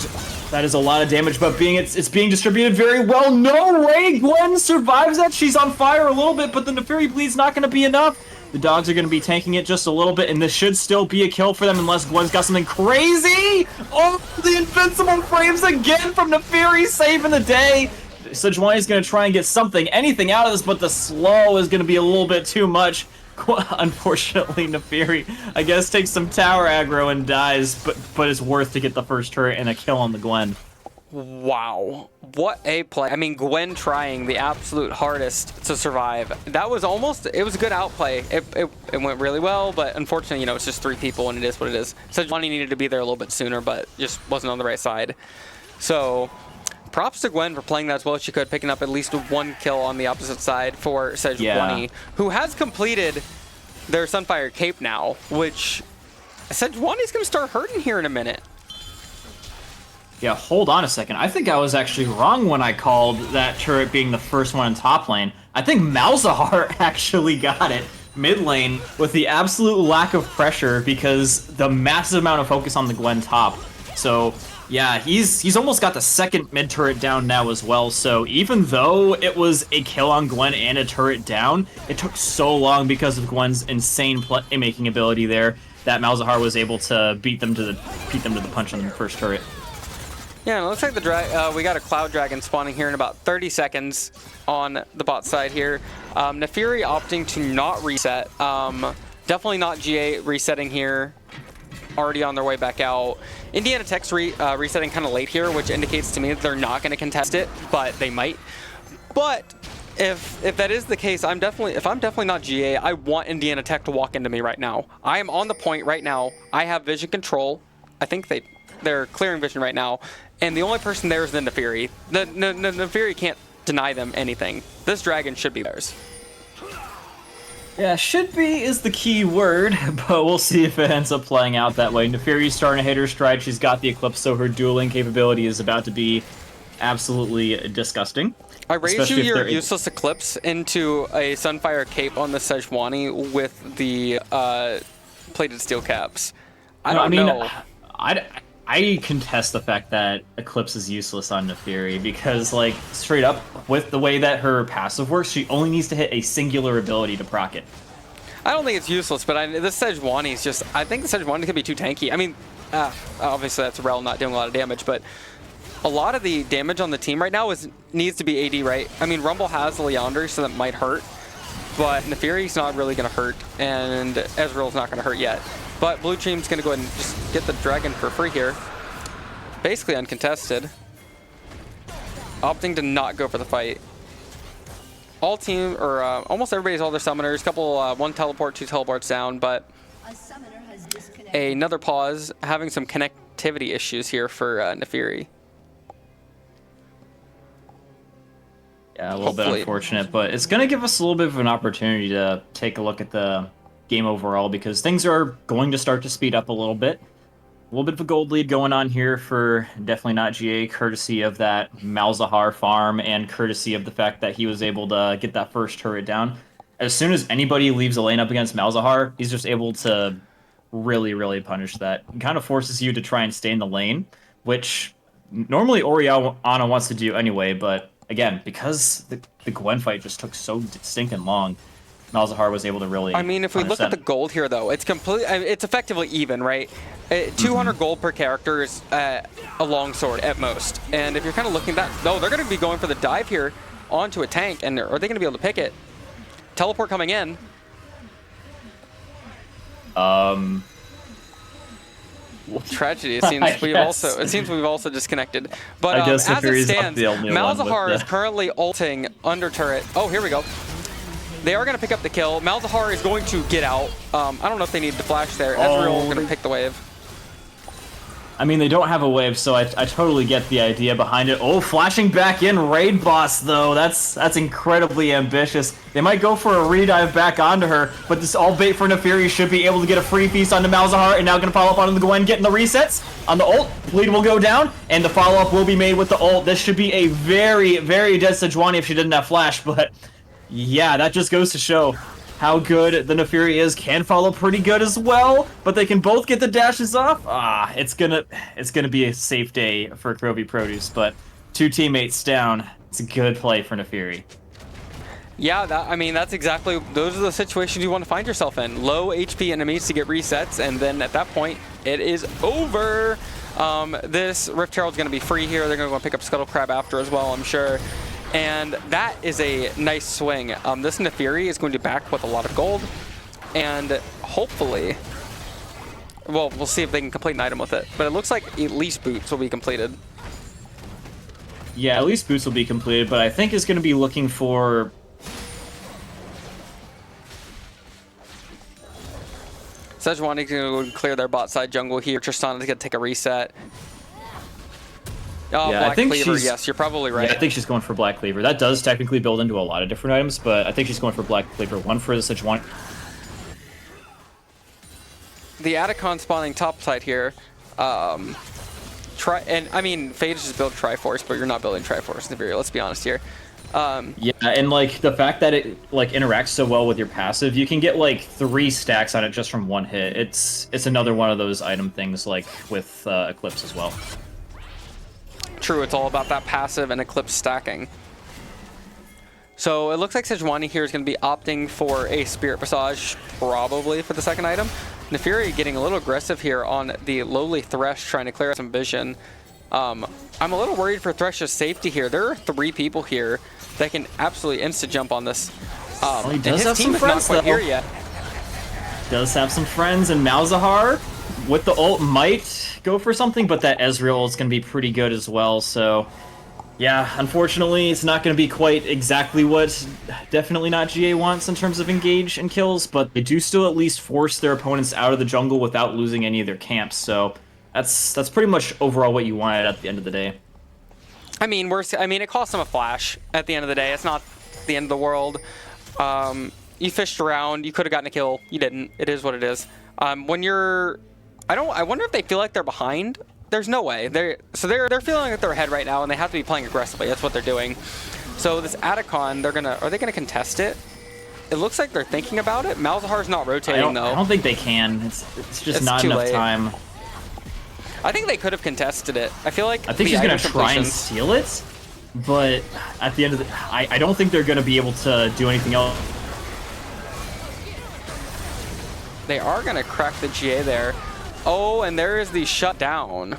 that is a lot of damage, but it's being distributed very well. No way Gwen survives that. She's on fire a little bit, but the Nefiri bleed's not going to be enough. The dogs are going to be tanking it just a little bit, and this should still be a kill for them unless Gwen's got something crazy. Oh, the invincible frames again from Nefiri, saving the day. Sejuani's going to try and get anything out of this, but the slow is going to be a little bit too much. Unfortunately, Nefiri, I guess, takes some tower aggro and dies, but it's worth to get the first turret and a kill on the Gwen. Wow. What a play. I mean, Gwen trying the absolute hardest to survive. That was it was a good outplay. It went really well, but unfortunately, it's just 3 people and it is what it is. Sejuani needed to be there a little bit sooner, but just wasn't on the right side. So, props to Gwen for playing that as well as she could, picking up at least 1 kill on the opposite side for Sejuani, who has completed their Sunfire Cape now, which Sejuani's going to start hurting here in a minute. Yeah, hold on a second. I think I was actually wrong when I called that turret being the first one in top lane. I think Malzahar actually got it mid lane with the absolute lack of pressure because the massive amount of focus on the Gwen top. So, yeah, he's almost got the second mid turret down now as well. So even though it was a kill on Gwen and a turret down, it took so long because of Gwen's insane playmaking ability there that Malzahar was able to beat them to the punch on the first turret. Yeah, it looks like we got a Cloud Dragon spawning here in about 30 seconds on the bot side here. Nefiri opting to not reset. Definitely not GA resetting here. Already on their way back out. Indiana Tech's resetting kind of late here, which indicates to me that they're not going to contest it, but they might. But if that is the case, if I'm definitely not GA, I want Indiana Tech to walk into me right now. I am on the point right now. I have vision control. I think they're clearing vision right now, and the only person there is the Nefiri. The Nefiri can't deny them anything. This dragon should be theirs. Yeah, should be is the key word, but we'll see if it ends up playing out that way. Nefiri's starting to hit her stride. She's got the Eclipse, so her dueling capability is about to be absolutely disgusting. I raised your useless Eclipse into a Sunfire Cape on the Sejuani with the plated steel caps. I mean, know. I contest the fact that Eclipse is useless on Nefiri because, like, straight up, with the way that her passive works, she only needs to hit a singular ability to proc it. I don't think it's useless, but this Sejuani is just... I think the Sejuani could be too tanky. I mean, obviously that's Rel not doing a lot of damage, but a lot of the damage on the team right now needs to be AD, right? I mean, Rumble has Leander, so that might hurt, but Nefiri's not really going to hurt, and Ezreal's not going to hurt yet. But Blue Team's going to go ahead and just get the dragon for free here. Basically uncontested. Opting to not go for the fight. Almost everybody's all their summoners. One teleport, 2 teleports down, but another pause. Having some connectivity issues here for Nefiri. Yeah, a little bit unfortunate, but it's going to give us a little bit of an opportunity to take a look at the game overall because things are going to start to speed up a little bit. little bit of a gold lead going on here for definitely not GA, courtesy of that Malzahar farm and courtesy of the fact that he was able to get that first turret down. As soon as anybody leaves a lane up against Malzahar, he's just able to really, really punish that. It kind of forces you to try and stay in the lane, which normally Oriana wants to do anyway, but again, because the Gwen fight just took so stinking long, Malzahar was able to really. I mean, if we look at the gold here, though, it's it's effectively even, right? 200 gold per character is a longsword at most. And if you're kind of looking at that, they're going to be going for the dive here onto a tank, and are they going to be able to pick it? Teleport coming in. Tragedy. It seems we've also disconnected. But as it stands, Malzahar is currently ulting under turret. Oh, here we go. They are going to pick up the kill. Malzahar is going to get out. I don't know if they need the flash there. Ezreal is going to pick the wave. I mean, they don't have a wave, so I totally get the idea behind it. Oh, flashing back in raid boss, though. That's incredibly ambitious. They might go for a redive back onto her, but this all bait for Neferi should be able to get a free feast onto Malzahar, and now going to follow up onto the Gwen, getting the resets on the ult. Bleed will go down, and the follow-up will be made with the ult. This should be a very, very dead Sejuani if she didn't have flash, but yeah, that just goes to show how good the Neferi is. Can follow pretty good as well, but they can both get the dashes off. It's gonna be a safe day for Krovi Produce, but 2 teammates down. It's a good play for Neferi. Yeah, that's exactly, those are the situations you want to find yourself in. Low HP enemies to get resets, and then at that point, it is over. This Rift Herald's going to be free here. They're going to go pick up Scuttle Crab after as well, I'm sure. And that is a nice swing. This Neferi is going to back with a lot of gold, and hopefully, well, we'll see if they can complete an item with it. But it looks like at least boots will be completed. Yeah, at least boots will be completed, but I think it's going to be looking for. Sejuani is going to clear their bot side jungle here. Tristana is going to take a reset. Oh, yeah, Black I think Cleaver, yes, you're probably right. Yeah, I think she's going for Black Cleaver. That does technically build into a lot of different items, but I think she's going for Black Cleaver. One for the Sejuani. The Atacon spawning top side here. I mean, Fade is just build Triforce, but you're not building Triforce, Neferi, let's be honest here. Yeah, and like the fact that it like interacts so well with your passive, you can get like 3 stacks on it just from 1 hit. It's another one of those item things like with Eclipse as well. True, it's all about that passive and Eclipse stacking. So it looks like Sejuani here is going to be opting for a Spirit Visage, probably for the second item. Neferi getting a little aggressive here on the lowly Thresh, trying to clear some vision. I'm a little worried for Thresh's safety here. There are 3 people here that can absolutely insta-jump on this. He does have some friends, though. Here yet. Does have some friends, and Malzahar with the ult might go for something, but that Ezreal is going to be pretty good as well, so yeah, unfortunately, it's not going to be quite exactly what definitely not GA wants in terms of engage and kills, but they do still at least force their opponents out of the jungle without losing any of their camps, so that's pretty much overall what you wanted at the end of the day. I mean, it cost them a flash at the end of the day. It's not the end of the world. You fished around. You could have gotten a kill. You didn't. It is what it is. When you're... I wonder if they feel like they're behind. There's no way. They're feeling like they're ahead right now, and they have to be playing aggressively. That's what they're doing. So this Atacon, are they gonna contest it? It looks like they're thinking about it. Malzahar's not rotating though. I don't think they can. It's just not enough time. I think they could have contested it. I feel like I think she's gonna try and steal it, but at the end of the, I don't think they're gonna be able to do anything else. They are gonna crack the GA there. Oh, and there is the shutdown.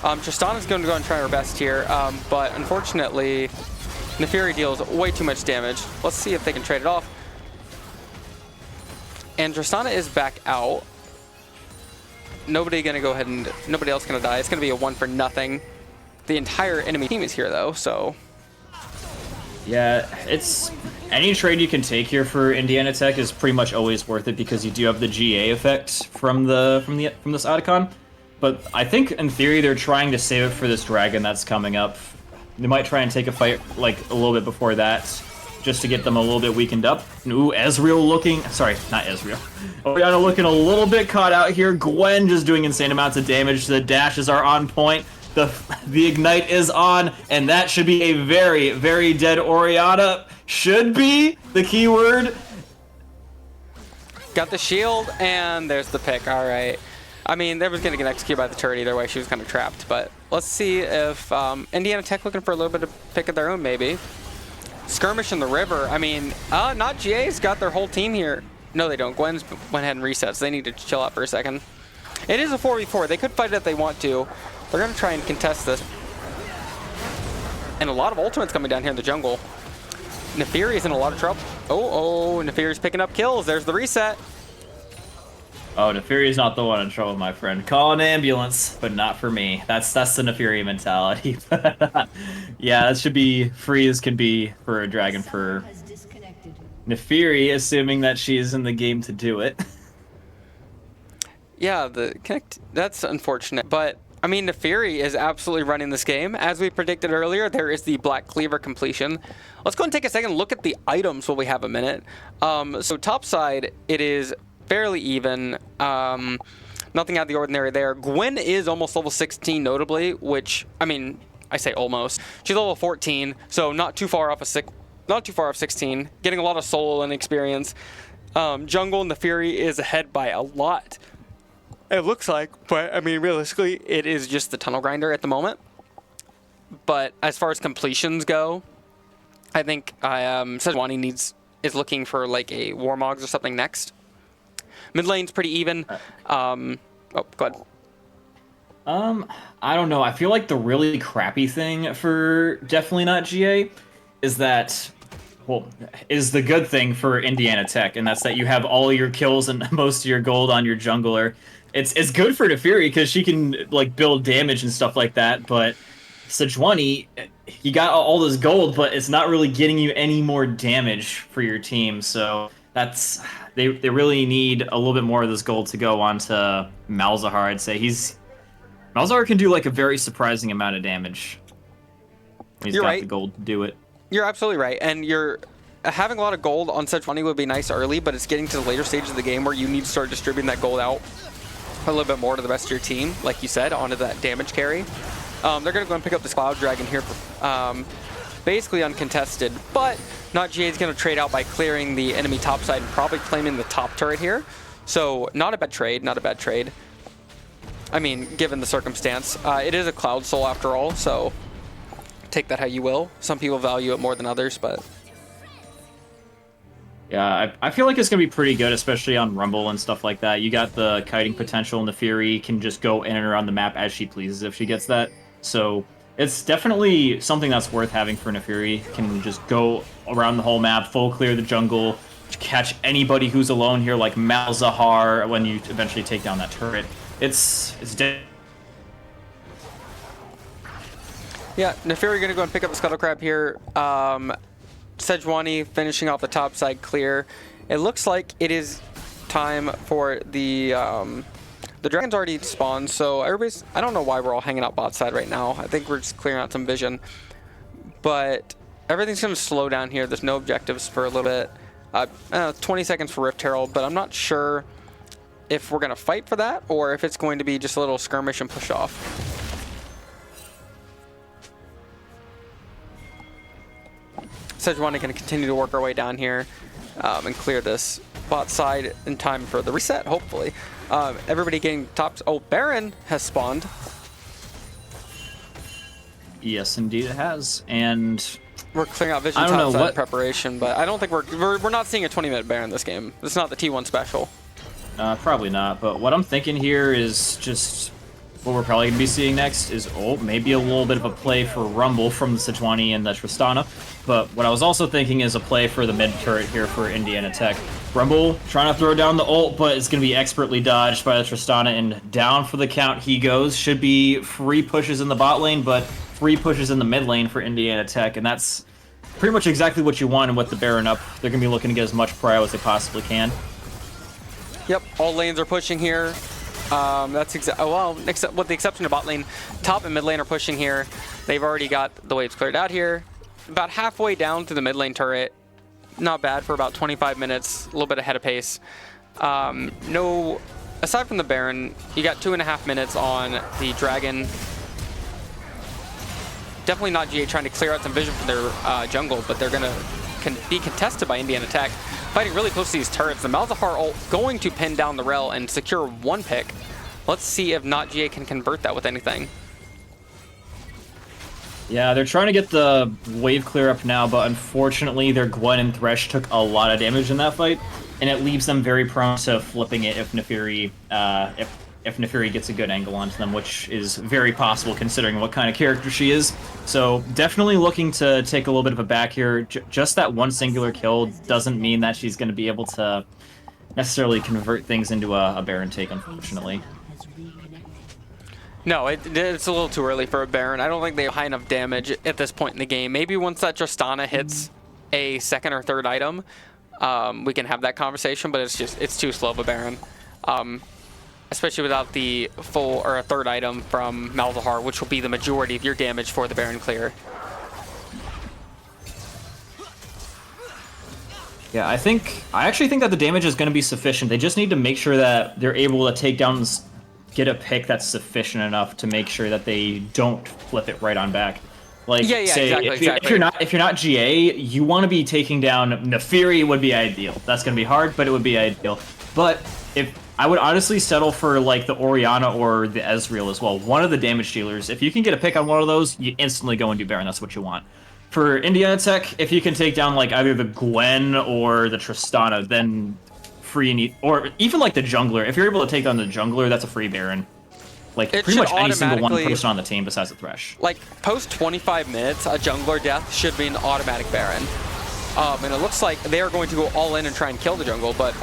Tristana's going to go and try her best here, but unfortunately, Neferi deals way too much damage. Let's see if they can trade it off. And Tristana is back out. Nobody else gonna die. It's gonna be a 1 for nothing. The entire enemy team is here though, so. Yeah, it's any trade you can take here for Indiana Tech is pretty much always worth it because you do have the GA effect from this Otacon. But I think in theory they're trying to save it for this dragon that's coming up. They might try and take a fight like a little bit before that. just to get them a little bit weakened up. And ooh, Ezreal looking, sorry, not Ezreal. Orianna looking a little bit caught out here. Gwen just doing insane amounts of damage. The dashes are on point. The ignite is on, and that should be a very, very dead Orianna. Should be the keyword. Got the shield, and there's the pick. All right. I mean, they was going to get executed by the turret either way. She was kind of trapped. But let's see if Indiana Tech looking for a little bit of pick of their own, maybe. Skirmish in the river. I mean, not GA's got their whole team here. No, they don't. Gwen's went ahead and resets. They need to chill out for a second. It is a 4v4. They could fight it if they want to. They're going to try and contest this. And a lot of ultimates coming down here in the jungle. Nefiri is in a lot of trouble. Oh, Nefiri's picking up kills. There's the reset. Oh, Nefiri's not the one in trouble, my friend. Call an ambulance, but not for me. That's the Nefiri mentality. Yeah, that should be free as can be for a dragon for Nefiri, assuming that she is in the game to do it. Yeah, that's unfortunate. But, I mean, Nefiri is absolutely running this game. As we predicted earlier, there is the Black Cleaver completion. Let's go and take a second look at the items while we have a minute. So top side, it is fairly even. Nothing out of the ordinary there. Gwen is almost level 16, notably, which, I mean, I say almost. She's level 14, so not too far off 16. Getting a lot of soul and experience. Jungle and Nefiri is ahead by a lot. It looks like, but I mean, realistically, it is just the tunnel grinder at the moment. But as far as completions go, I think Sejuani is looking for like a Warmogs or something next. Mid lane's pretty even. Oh, go ahead. I don't know. I feel like the really crappy thing for definitely not GA is that, well, is the good thing for Indiana Tech, and that's that you have all your kills and most of your gold on your jungler. It's good for Nefiri because she can like build damage and stuff like that, but Sejuani, you got all this gold, but it's not really getting you any more damage for your team. So that's they really need a little bit more of this gold to go on to Malzahar. I'd say Malzahar can do like a very surprising amount of damage when he's got the gold to do it. You're absolutely right, and having a lot of gold on Sejuani would be nice early, but it's getting to the later stages of the game where you need to start distributing that gold out a little bit more to the rest of your team, like you said, onto that damage carry. They're going to go and pick up this Cloud Dragon here, basically uncontested, but not GA is going to trade out by clearing the enemy top side and probably claiming the top turret here. So not a bad trade, not a bad trade. I mean, given the circumstance. It is a Cloud Soul after all, so take that how you will. Some people value it more than others, but... Yeah, I feel like it's going to be pretty good, especially on Rumble and stuff like that. You got the kiting potential, and the Fury can just go in and around the map as she pleases if she gets that. So it's definitely something that's worth having for Nefiri. Can just go around the whole map, full clear the jungle, catch anybody who's alone here, like Malzahar, when you eventually take down that turret. It's yeah, Nefiri going to go and pick up the Scuttle Crab here. Sejuani finishing off the top side clear. It looks like it is time for the dragon's already spawned, so everybody's... I don't know why we're all hanging out bot side right now. I think we're just clearing out some vision. But everything's going to slow down here. There's no objectives for a little bit. 20 seconds for Rift Herald, but I'm not sure if we're going to fight for that or if it's going to be just a little skirmish and push off. Sejuani going to continue to work our way down here and clear this bot side in time for the reset, hopefully. Everybody getting tops. Oh, Baron has spawned. Yes, indeed it has. And we're clearing out vision top side preparation, but I don't think we're not seeing a 20-minute Baron this game. It's not the T1 special. Probably not, but what I'm thinking here is just what we're probably going to be seeing next is, maybe a little bit of a play for Rumble from the Sejuani and the Tristana. But what I was also thinking is a play for the mid turret here for Indiana Tech. Rumble trying to throw down the ult, but it's going to be expertly dodged by the Tristana, and down for the count he goes. Should be free pushes in the bot lane, but free pushes in the mid lane for Indiana Tech, and that's pretty much exactly what you want and what the Baron up. They're going to be looking to get as much prio as they possibly can. Yep, all lanes are pushing here. That's except with the exception of bot lane, top and mid lane are pushing here. They've already got the waves cleared out here. About halfway down to the mid lane turret, not bad for about 25 minutes, a little bit ahead of pace. No, aside from the Baron, you got 2.5 minutes on the Dragon. Definitely not GA trying to clear out some vision for their jungle, but they're going to be contested by Indiana Tech. Fighting really close to these turrets. The Malzahar ult going to pin down the Rel and secure 1 pick. Let's see if not GA can convert that with anything. Yeah, they're trying to get the wave clear up now, but unfortunately their Gwen and Thresh took a lot of damage in that fight, and it leaves them very prone to flipping it if Naafiri if Naafiri gets a good angle onto them, which is very possible considering what kind of character she is. So definitely looking to take a little bit of a back here. Just that one singular kill doesn't mean that she's going to be able to necessarily convert things into a Baron take, unfortunately. No, it's a little too early for a Baron. I don't think they have high enough damage at this point in the game. Maybe once that Tristana hits a 2nd or 3rd item, we can have that conversation, but it's too slow of a Baron. Especially without the full or a 3rd item from Malzahar, which will be the majority of your damage for the Baron clear. Yeah, I actually think that the damage is going to be sufficient. They just need to make sure that they're able to take down, get a pick that's sufficient enough to make sure that they don't flip it right on back. Like, yeah, say, exactly. if you're not GA, you want to be taking down Naafiri would be ideal. That's going to be hard, but it would be ideal. But if I would honestly settle for like the Orianna or the Ezreal as well. One of the damage dealers. If you can get a pick on one of those, you instantly go and do Baron. That's what you want. For Indiana Tech, if you can take down like either the Gwen or the Tristana, then free need, or even like the jungler. If you're able to take down the jungler, that's a free Baron. Like pretty much any single one person on the team besides the Thresh. Like post 25 minutes, a jungler death should be an automatic Baron. And it looks like they are going to go all in and try and kill the jungle, but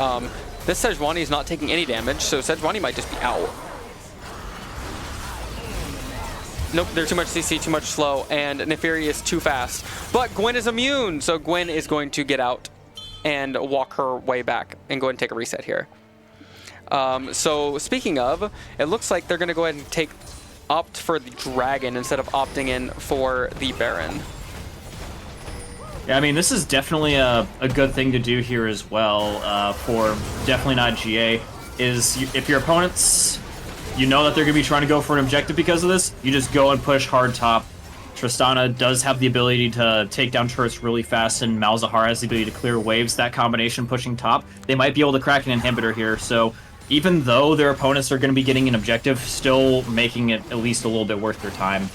this Sejuani is not taking any damage, so Sejuani might just be out. Nope, there's too much CC, too much slow, and Naafiri is too fast. But Gwen is immune, so Gwen is going to get out and walk her way back and go ahead and take a reset here. So speaking of, it looks like they're going to go ahead and opt for the Dragon instead of opting in for the Baron. Yeah, I mean, this is definitely a good thing to do here as well for definitely not GA, is if your opponents, you know that they're going to be trying to go for an objective because of this, you just go and push hard top. Tristana does have the ability to take down turrets really fast, and Malzahar has the ability to clear waves. That combination pushing top, they might be able to crack an inhibitor here, so even though their opponents are going to be getting an objective, still making it at least a little bit worth their time.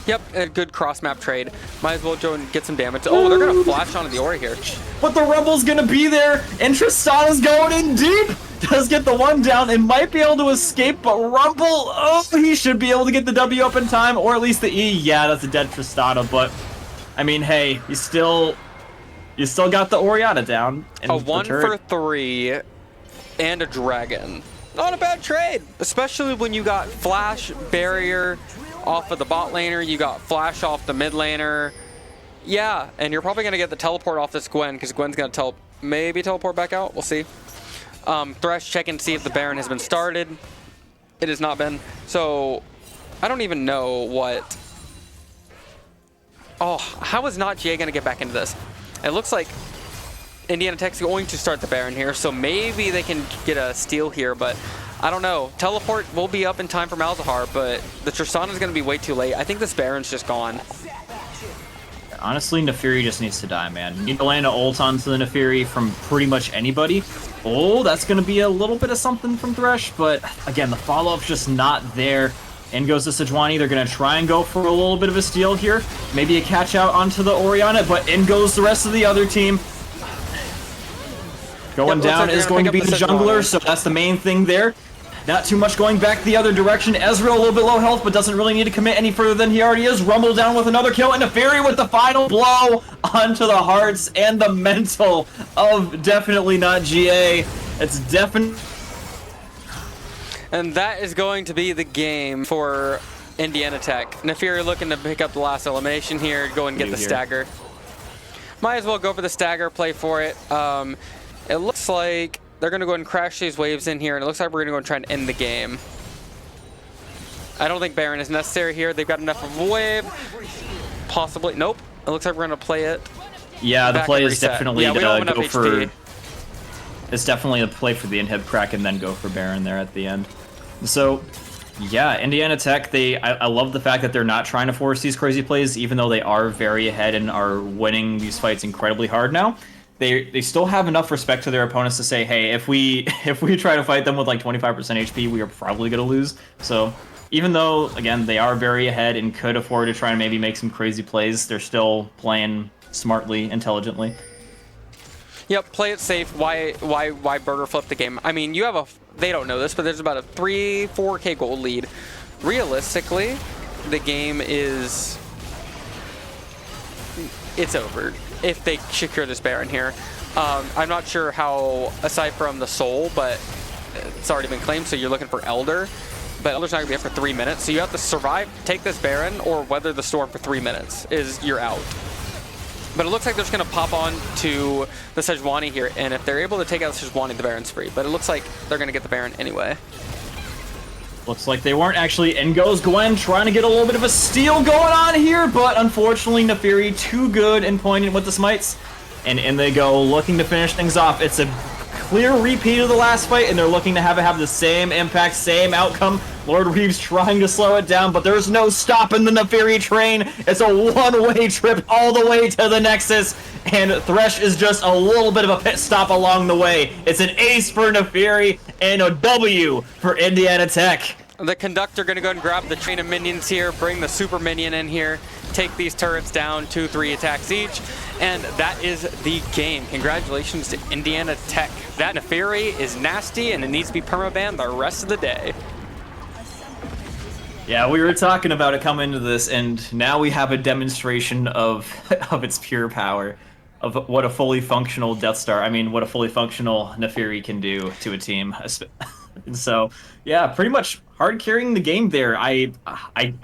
Yep, a good cross-map trade. Might as well go and get some damage. Oh, they're going to flash onto the Ori here. But the Rumble's going to be there, and Tristana's going in deep! Does get the one down and might be able to escape, but Rumble, oh, he should be able to get the W up in time, or at least the E. Yeah, that's a dead Tristana, but, I mean, hey, you still got the Orianna down. A 1 for 3 and a Dragon. Not a bad trade, especially when you got Flash, Barrier off of the bot laner, you got Flash off the mid laner. Yeah, and you're probably going to get the teleport off this Gwen, because Gwen's going to maybe teleport back out. We'll see. Thresh checking to see if the Baron has been started. It has not been. So, I don't even know what... Oh, how is not GA going to get back into this? It looks like Indiana Tech's going to start the Baron here, so maybe they can get a steal here, but I don't know. Teleport will be up in time for Malzahar, but the Tristana is going to be way too late. I think this Baron's just gone. Honestly, Naafiri just needs to die, man. You need to land an ult onto the Naafiri from pretty much anybody. Oh, that's going to be a little bit of something from Thresh, but again, the follow-up's just not there. In goes the Sejuani. They're going to try and go for a little bit of a steal here. Maybe a catch out onto the Orianna, but in goes the rest of the other team. Going down is going to be the jungler, so that's the main thing there. Not too much going back the other direction. Ezreal a little bit low health, but doesn't really need to commit any further than he already is. Rumble down with another kill, and Naafiri with the final blow onto the hearts and the mental of definitely not GA. It's definitely... And that is going to be the game for Indiana Tech. Naafiri looking to pick up the last elimination here, go and get the stagger. Might as well go for the stagger, play for it. It looks like they're going to go and crash these waves in here, and it looks like we're going to go and try and end the game. I don't think Baron is necessary here. They've got enough of a wave. Possibly. Nope. It looks like we're going to play it. Yeah, the back play and is reset. definitely Yeah, we don't have to enough go HP. for. It's definitely a play for the inhib crack and then go for Baron there at the end. So, yeah, Indiana Tech. I love the fact that they're not trying to force these crazy plays, even though they are very ahead and are winning these fights incredibly hard now. They still have enough respect to their opponents to say, hey, if we if we try to fight them with like 25% HP, we are probably gonna lose. So even though again they are very ahead and could afford to try and maybe make some crazy plays, they're still playing smartly, intelligently. Yep, play it safe. Why burger flip the game? I mean, you have a. They don't know this, but there's about a 4K gold lead. Realistically, the game is. It's over if they secure this Baron here. I'm not sure how, aside from the soul, but it's already been claimed, so you're looking for Elder. But Elder's not going to be up for 3 minutes, so you have to survive, take this Baron, or weather the storm for 3 minutes. You're out. But it looks like they're just going to pop on to the Sejuani here, and if they're able to take out the Sejuani, the Baron's free. But it looks like they're going to get the Baron anyway. Looks like they weren't actually. In goes Gwen, trying to get a little bit of a steal going on here, but unfortunately Nefiri too good and poignant with the smites. And in they go, looking to finish things off. It's a clear repeat of the last fight, and they're looking to have it have the same impact, same outcome. Lord Reeves trying to slow it down, but there's no stopping the Nefiri train. It's a one-way trip all the way to the Nexus, and Thresh is just a little bit of a pit stop along the way. It's an ace for Nefiri and a W for Indiana Tech. The conductor going to go and grab the train of minions here, bring the super minion in here, take these turrets down, 2-3 attacks each, and that is the game. Congratulations to Indiana Tech. That Nefiri is nasty, and it needs to be permabanned the rest of the day. Yeah, we were talking about it coming into this, and now we have a demonstration of its pure power, of what a fully functional Death Star, I mean, what a fully functional Nefiri can do to a team. So, yeah, pretty much hard carrying the game there. I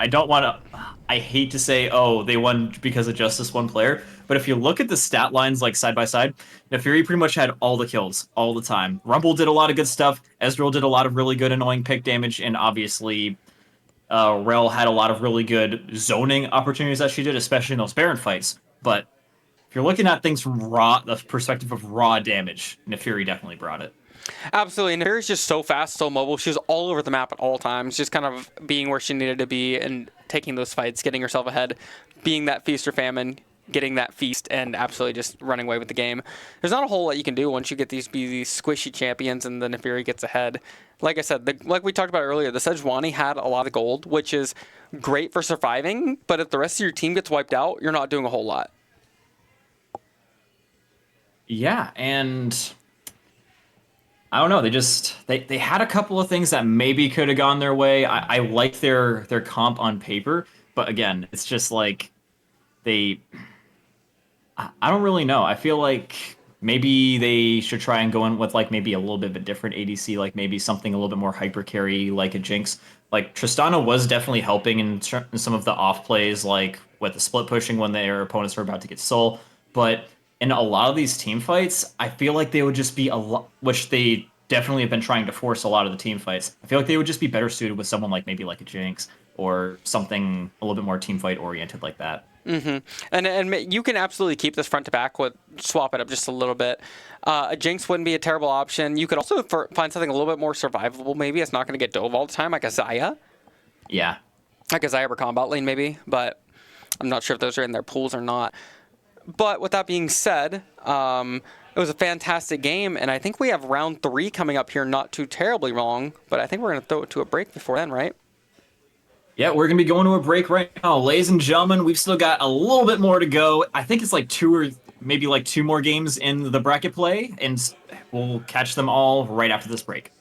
don't want to. I hate to say, oh, they won because of just this one player. But if you look at the stat lines like side by side, Nefiri pretty much had all the kills all the time. Rumble did a lot of good stuff. Ezreal did a lot of really good annoying pick damage, and obviously, Rel had a lot of really good zoning opportunities that she did, especially in those Baron fights. But if you're looking at things from the perspective of raw damage, Nefiri definitely brought it. Absolutely. Nefiri's just so fast, so mobile. She was all over the map at all times, just kind of being where she needed to be and taking those fights, getting herself ahead, being that feast or famine, getting that feast, and absolutely just running away with the game. There's not a whole lot you can do once you get these squishy champions and the Nefiri gets ahead. Like I said, like we talked about earlier, the Sejuani had a lot of gold, which is great for surviving, but if the rest of your team gets wiped out, you're not doing a whole lot. Yeah, and I don't know. They had a couple of things that maybe could have gone their way. I like their comp on paper, but again, it's just like I don't really know. I feel like maybe they should try and go in with like maybe a little bit of a different ADC, like maybe something a little bit more hyper carry, like a Jinx. Like Tristana was definitely helping in some of the off plays, like with the split pushing when their opponents were about to get soul, but in a lot of these team fights, I feel like they would just be a lot, which they definitely have been trying to force a lot of the team fights. I feel like they would just be better suited with someone like maybe like a Jinx or something a little bit more team fight oriented like that. Mm-hmm. And you can absolutely keep this front to back with swap it up just a little bit. A Jinx wouldn't be a terrible option. You could also find something a little bit more survivable. Maybe it's not going to get dove all the time, like a Xayah. Yeah. Like a Xayah or combat lane, maybe. But I'm not sure if those are in their pools or not. But with that being said, it was a fantastic game, and I think we have round 3 coming up here not too terribly long, but I think we're going to throw it to a break before then, right? Yeah, we're going to be going to a break right now. Ladies and gentlemen, we've still got a little bit more to go. I think it's like 2 or maybe like 2 more games in the bracket play, and we'll catch them all right after this break.